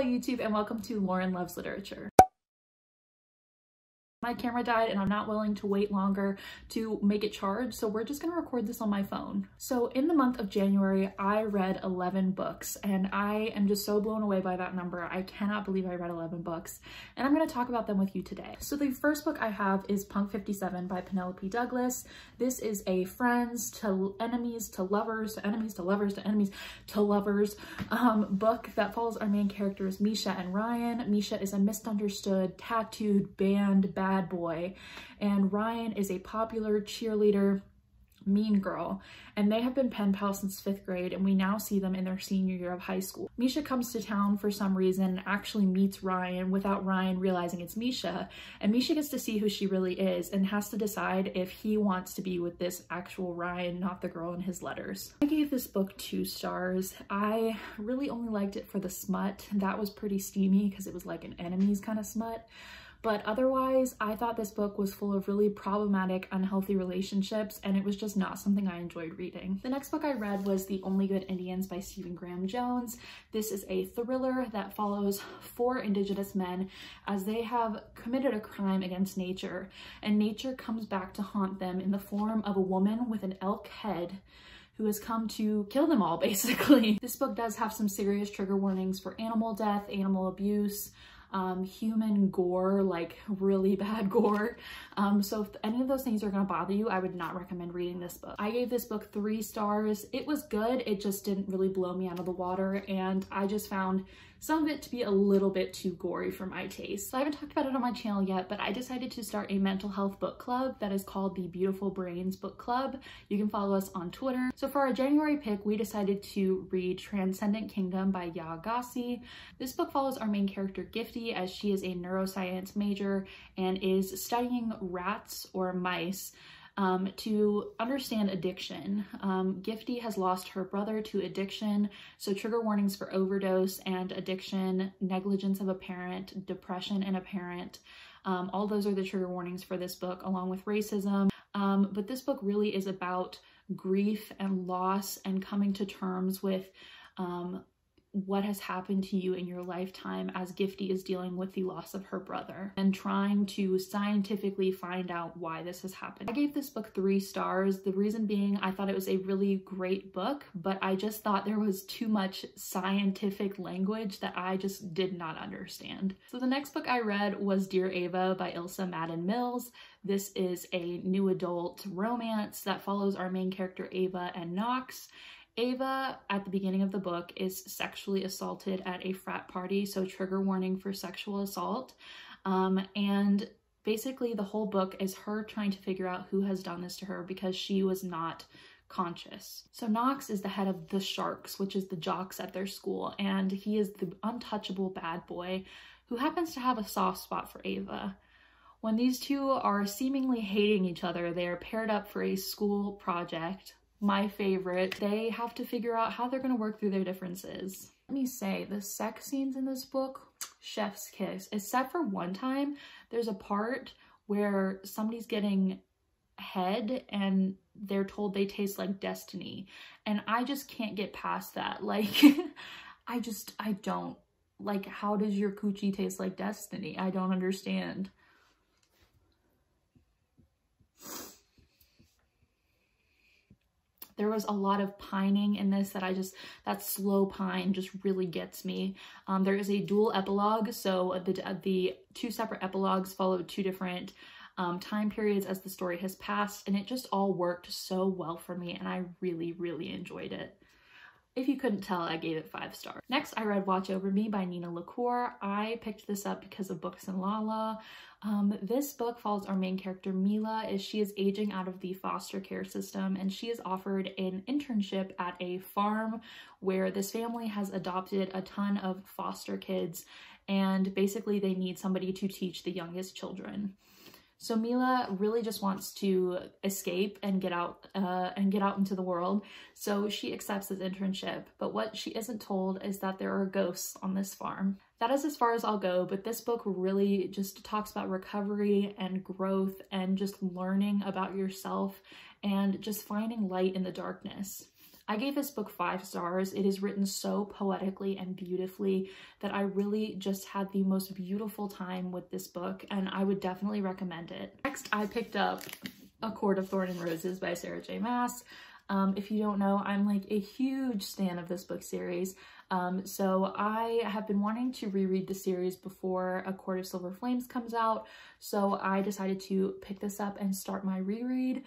YouTube and welcome to Lauren Loves Literature. My camera died and I'm not willing to wait longer to make it charge, so we're just gonna record this on my phone. So in the month of January, I read 11 books and I am just so blown away by that number. I cannot believe I read 11 books and I'm gonna talk about them with you today. So the first book I have is Punk 57 by Penelope Douglas. This is a friends to enemies to lovers to enemies to lovers to enemies to lovers book that follows our main characters Misha and Ryan. Misha is a misunderstood, tattooed, banned bad boy, and Ryan is a popular cheerleader mean girl, and they have been pen pals since 5th grade, and we now see them in their senior year of high school. Misha comes to town for some reason and actually meets Ryan without Ryan realizing it's Misha, and Misha gets to see who she really is and has to decide if he wants to be with this actual Ryan, not the girl in his letters. I gave this book 2 stars. I really only liked it for the smut. That was pretty steamy because it was like an enemies kind of smut. But otherwise, I thought this book was full of really problematic, unhealthy relationships, and it was just not something I enjoyed reading. The next book I read was The Only Good Indians by Stephen Graham Jones. This is a thriller that follows 4 Indigenous men as they have committed a crime against nature, and nature comes back to haunt them in the form of a woman with an elk head who has come to kill them all, basically. This book does have some serious trigger warnings for animal death, animal abuse, human gore, like really bad gore. So if any of those things are gonna bother you, I would not recommend reading this book. I gave this book 3 stars. It was good, it just didn't really blow me out of the water, and I just found some of it to be a little bit too gory for my taste. So I haven't talked about it on my channel yet, but I decided to start a mental health book club that is called the Beautiful Brains Book Club. You can follow us on Twitter. So for our January pick, we decided to read Transcendent Kingdom by Yaa Gyasi. This book follows our main character Gifty as she is a neuroscience major and is studying rats or mice to understand addiction. Gifty has lost her brother to addiction, so trigger warnings for overdose and addiction, negligence of a parent, depression in a parent. All those are the trigger warnings for this book, along with racism. But this book really is about grief and loss and coming to terms with what has happened to you in your lifetime as Gifty is dealing with the loss of her brother and trying to scientifically find out why this has happened. I gave this book 3 stars. The reason being I thought it was a really great book, but I just thought there was too much scientific language that I just did not understand. So the next book I read was Dear Ava by Ilsa Madden Mills. This is a new adult romance that follows our main character Ava and Knox. Ava, at the beginning of the book, is sexually assaulted at a frat party, so trigger warning for sexual assault. And basically the whole book is her trying to figure out who has done this to her because she was not conscious. So Knox is the head of the Sharks, which is the jocks at their school, and he is the untouchable bad boy who happens to have a soft spot for Ava. When these two are seemingly hating each other, they are paired up for a school project. My favorite. They have to figure out how they're going to work through their differences. Let me say, the sex scenes in this book, chef's kiss. Except for one time, there's a part where somebody's getting head and they're told they taste like destiny. And I just can't get past that. Like, I don't. Like, how does your coochie taste like destiny? I don't understand. There was a lot of pining in this that slow pine just really gets me. There is a dual epilogue, so the 2 separate epilogues followed 2 different time periods as the story has passed, and it just all worked so well for me, and I really, really enjoyed it. If you couldn't tell, I gave it 5 stars. Next, I read Watch Over Me by Nina LaCour. I picked this up because of Books and Lala. This book follows our main character Mila as she is aging out of the foster care system, and she is offered an internship at a farm where this family has adopted a ton of foster kids, and basically they need somebody to teach the youngest children. So Mila really just wants to escape and get out into the world. So she accepts this internship. But what she isn't told is that there are ghosts on this farm. That is as far as I'll go, but this book really just talks about recovery and growth and just learning about yourself and just finding light in the darkness. I gave this book 5 stars. It is written so poetically and beautifully that I really just had the most beautiful time with this book, and I would definitely recommend it. Next, I picked up A Court of Thorns and Roses by Sarah J. Maas. If you don't know, I'm like a huge stan of this book series. So I have been wanting to reread the series before A Court of Silver Flames comes out. So I decided to pick this up and start my reread.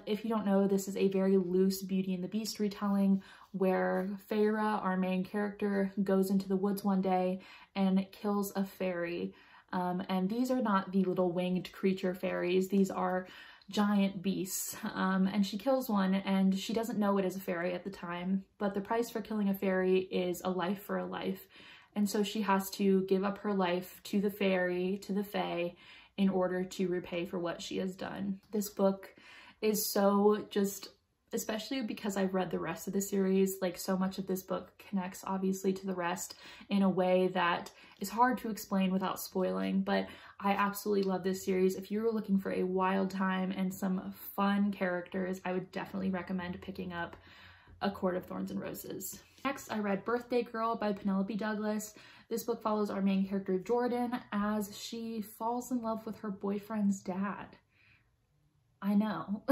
If you don't know, this is a very loose Beauty and the Beast retelling where Feyre, our main character, goes into the woods one day and kills a fairy. And these are not the little winged creature fairies. These are giant beasts, and she kills one, and she doesn't know it is a fairy at the time, but the price for killing a fairy is a life for a life, and so she has to give up her life to the fairy, to the fae, in order to repay for what she has done. This book is so just, especially because I've read the rest of the series, like so much of this book connects obviously to the rest in a way that is hard to explain without spoiling, but I absolutely love this series. If you were looking for a wild time and some fun characters, I would definitely recommend picking up A Court of Thorns and Roses. Next, I read Birthday Girl by Penelope Douglas. This book follows our main character Jordan as she falls in love with her boyfriend's dad. I know.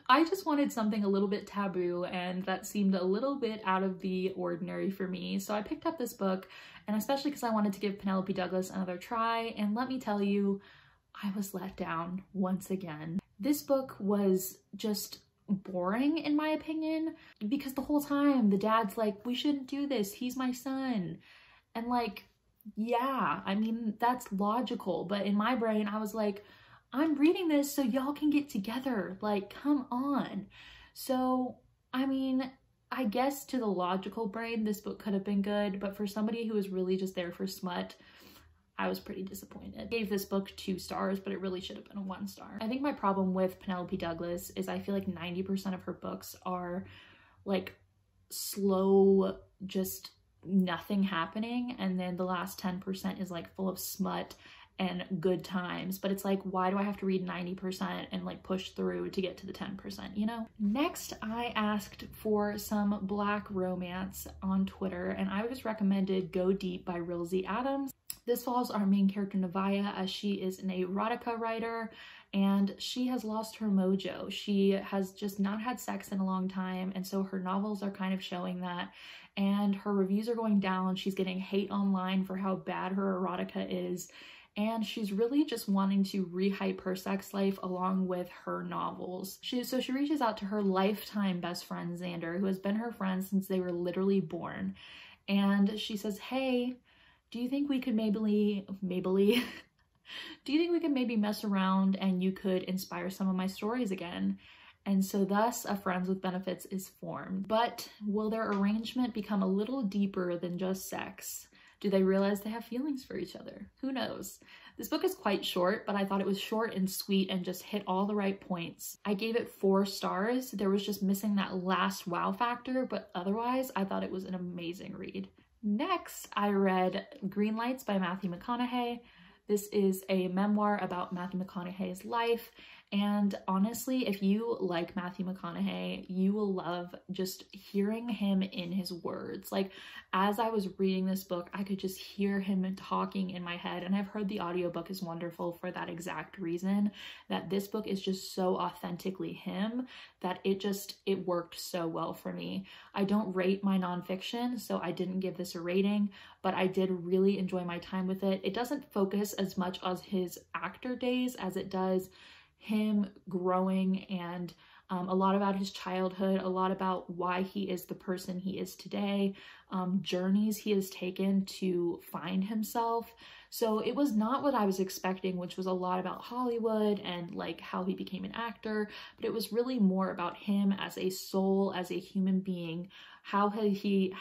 I just wanted something a little bit taboo, and that seemed a little bit out of the ordinary for me. So I picked up this book, and especially because I wanted to give Penelope Douglas another try, and let me tell you, I was let down once again. This book was just boring in my opinion, because the whole time the dad's like, we shouldn't do this, he's my son. And like, yeah, I mean, that's logical, but in my brain I was like, I'm reading this so y'all can get together, like, come on. So, I mean, I guess to the logical brain, this book could have been good, but for somebody who was really just there for smut, I was pretty disappointed. I gave this book 2 stars, but it really should have been a 1 star. I think my problem with Penelope Douglas is I feel like 90% of her books are like slow, just nothing happening, and then the last 10% is like full of smut and good times, but it's like, why do I have to read 90% and like push through to get to the 10%, you know? Next, I asked for some Black romance on Twitter, and I was recommended Go Deep by Rilzy Adams. This follows our main character Nevaeh as she is an erotica writer, and she has lost her mojo. She has just not had sex in a long time, and so her novels are kind of showing that, and her reviews are going down. She's getting hate online for how bad her erotica is, and she's really just wanting to rehype her sex life along with her novels. So she reaches out to her lifetime best friend Xander, who has been her friend since they were literally born, and she says, hey, do you think we could maybe do you think we could maybe mess around and you could inspire some of my stories again? And so thus a Friends with Benefits is formed. But will their arrangement become a little deeper than just sex? Do they realize they have feelings for each other? Who knows? This book is quite short, but I thought it was short and sweet and just hit all the right points. I gave it 4 stars. There was just missing that last wow factor, but otherwise I thought it was an amazing read. Next, I read Green Lights by Matthew McConaughey. This is a memoir about Matthew McConaughey's life, and honestly, if you like Matthew McConaughey, you will love just hearing him in his words. Like, as I was reading this book, I could just hear him talking in my head, and I've heard the audiobook is wonderful for that exact reason, that this book is just so authentically him that it worked so well for me. I don't rate my nonfiction, so I didn't give this a rating, but I did really enjoy my time with it. It doesn't focus as much on his actor days as it does him growing, and a lot about his childhood, a lot about why he is the person he is today, journeys he has taken to find himself. So it was not what I was expecting, which was a lot about Hollywood and like how he became an actor, but it was really more about him as a soul, as a human being, how he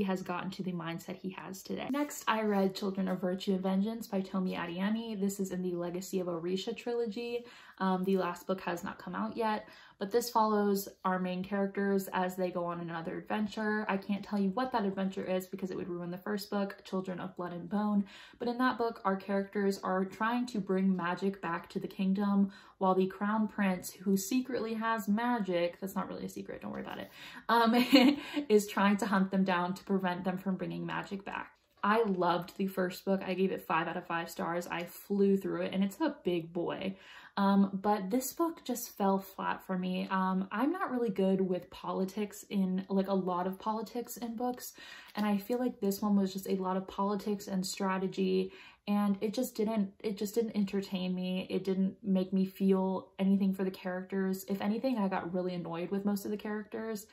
has gotten to the mindset he has today. Next, I read Children of Virtue and Vengeance by Tomi Adeyemi. This is in the Legacy of Orisha trilogy. The last book has not come out yet, but But this follows our main characters as they go on another adventure. I can't tell you what that adventure is because it would ruin the first book, Children of Blood and Bone. But in that book, our characters are trying to bring magic back to the kingdom, while the crown prince, who secretly has magic, that's not really a secret, don't worry about it, is trying to hunt them down to prevent them from bringing magic back. I loved the first book. I gave it 5 out of 5 stars. I flew through it, and it's a big boy. But this book just fell flat for me. I'm not really good with politics in, like, a lot of politics in books, and I feel like this one was just a lot of politics and strategy, and it just didn't entertain me. It didn't make me feel anything for the characters. If anything, I got really annoyed with most of the characters.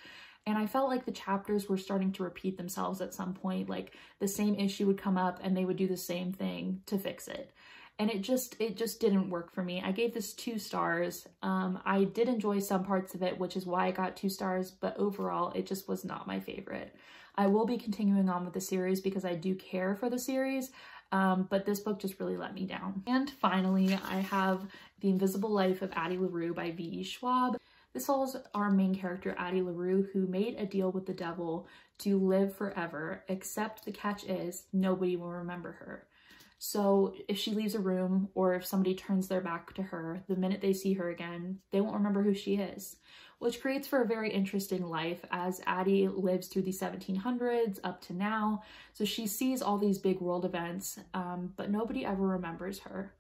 And I felt like the chapters were starting to repeat themselves at some point. Like, the same issue would come up and they would do the same thing to fix it. And it just didn't work for me. I gave this 2 stars. I did enjoy some parts of it, which is why I got 2 stars, but overall, it just was not my favorite. I will be continuing on with the series because I do care for the series, but this book just really let me down. And finally, I have The Invisible Life of Addie LaRue by V.E. Schwab. This follows our main character, Addie LaRue, who made a deal with the devil to live forever, except the catch is nobody will remember her. So if she leaves a room or if somebody turns their back to her, the minute they see her again, they won't remember who she is, which creates for a very interesting life as Addie lives through the 1700s up to now. So she sees all these big world events, but nobody ever remembers her.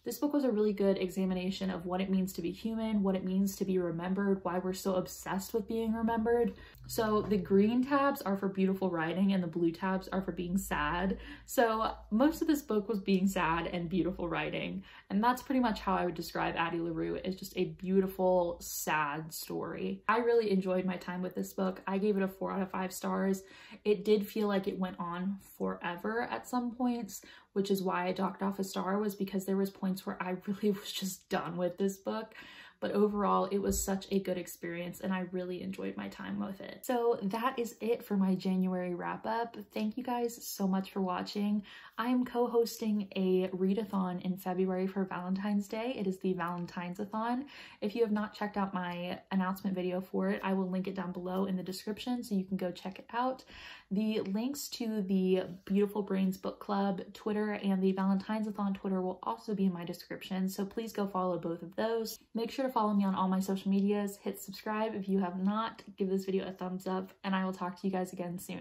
This book was a really good examination of what it means to be human, what it means to be remembered, why we're so obsessed with being remembered. So the green tabs are for beautiful writing and the blue tabs are for being sad. So most of this book was being sad and beautiful writing. And that's pretty much how I would describe Addie LaRue, as just a beautiful, sad story. I really enjoyed my time with this book. I gave it a 4 out of 5 stars. It did feel like it went on forever at some points, which is why I docked off a star, was because there was points where I really was just done with this book. But overall, it was such a good experience and I really enjoyed my time with it. So that is it for my January wrap up. Thank you guys so much for watching. I am co-hosting a readathon in February for Valentine's Day. It is the Valentine's-a-thon. If you have not checked out my announcement video for it, I will link it down below in the description so you can go check it out. The links to the Beautiful Brains Book Club Twitter and the Valentine's-a-thon Twitter will also be in my description, so please go follow both of those. Make sure to follow me on all my social medias, hit subscribe if you have not, give this video a thumbs up, and I will talk to you guys again soon.